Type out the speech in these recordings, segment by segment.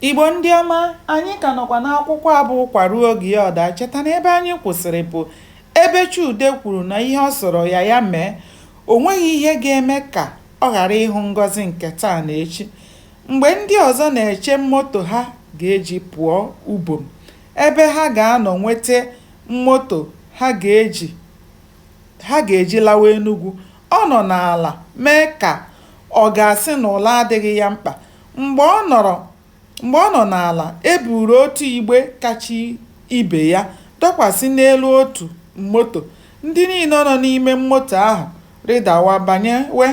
Igbo ndị ọma, anyị ka nọkwa n'akwụkwọ abụ ụkwa ruo oge ya ọda. Cheta na ebe anyị kwụsịrị bụ ebe Chude kwuru na ihe ọ sọrọ ya mee, o nweghị ihe ga-eme ka ọ ghara ịhụ ngọzi nke taa na echi. Mgbe ndị ọzọ na-eche moto ha ga-eji pụọ ubom, ebe ha ga-anọ nweta moto ha ga-eji lawa Enugu, ọ nọ n'ala mee ka ọ ga-asị na ụla adịghị ya mkpa. Mgbe ọ nọ n'ala, e buru otu igbe kacha ibe ya dọkwasị n'elu otu moto. Ndị niile nọ n'ime moto ahụ rịdawa banyewe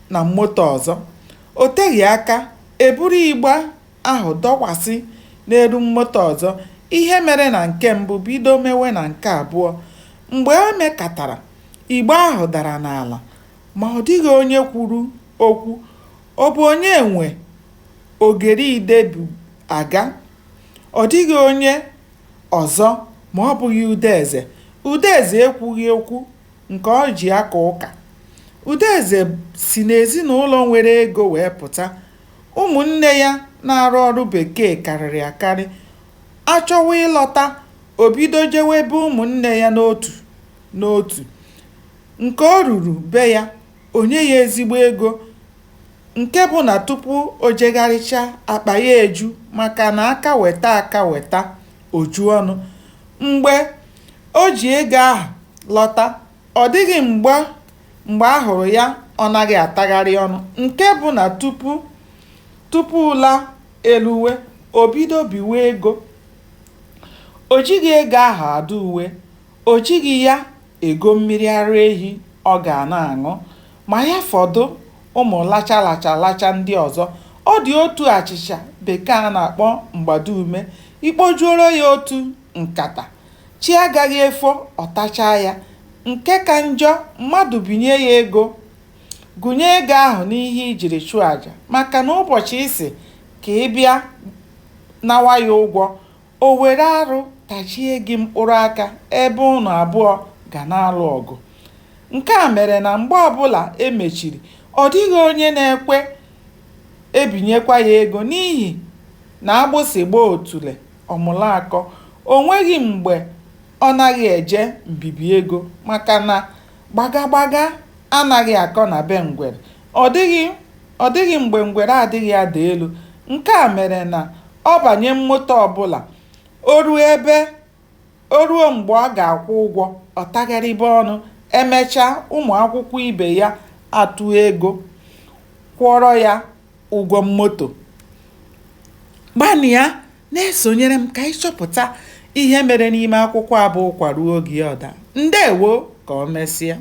na moto ọzọ. O teghị aka, eburu igbe ahụ dọkwasị n'elu moto ọzọ. Ihe mere na nke mbụ bido mewe na nke abụọ. Mgbe e mekatara, igbe ahụ dara n'ala, ma ọ dịghị onye kwuru okwu. Ọ bụ onye nwe Ogeriide bụ aga? Ọ dịghị onye ọzọ ma ọ bụghị Udeze. Udeze ekwughị okwu nke ọ ji aka ụka. Udeze si n'ezinụlọ nwere ego wee pụta. Ụmụnne ya na-arụ ọrụ bekee karịrị akarị. Achọwa ịlọta, o bido jewe ebe ụmụnne ya n'otu n'otu. Nke o ruru be ya, onye ya ezigbo ego, nke bụ na tupu o jegharịcha akpa ya eju, maka na aka weta oju ọnụ. Mgbe o ji ego ahụ lọta, ọ dịghị mgbe a hụrụ ya ọ naghị atagharị ọnụ, nke bụ na tupu ụla eluwe, o bido biwe ego. O jighị ego ahụ ada uwe, o jighị ya ego mmiri ara ehi ọ ga na-aṅụ, ma ya fọdụ ụmụ lacha ndị ọzọ. Ọ dị otu achịcha bekee a na-akpọ mgbadume, ikpojuoro ya otu nkata, chi agaghị efo ọtacha ya. Nke ka njọ, mmadụ binye ya ego, gụnye ego ahụ n'ihe ijiri chụọ aja, maka na ụbọchị isi ka ị bịa nawa ya ụgwọ, o were arụ tajie gị mkpụrụ aka ebe ụnụ abụọ ga na-alụ ọgụ. Nke a mere na mgbe ọbụla emechiri, ọ dịghị onye na-ekwe ebinyekwa ya ego, n'ihi na agbụsị gbaa otule ọmụlakọ. O nweghị mgbe ọ naghị eje mbibi ego, maka na gbagagbaga anaghị akọ na be ngwere. Ọ dịghị mgbe ngwere adịghị ada elu. Nke a mere na ọ banye moto ọbụla, o ruo mgbe ọ ga-akwụ ụgwọ, ọ tagharịba ọnụ. Emechaa, ụmụ akwụkwọ ibe ya atụ ego kwụọrọ ya ụgwọ moto. Gbanịa na-esonyere m ka anyị chọpụta ihe mere n'ime akwụkwọ abụ ụkwa ruo oge ọda. Ndewo, ka o mesịa.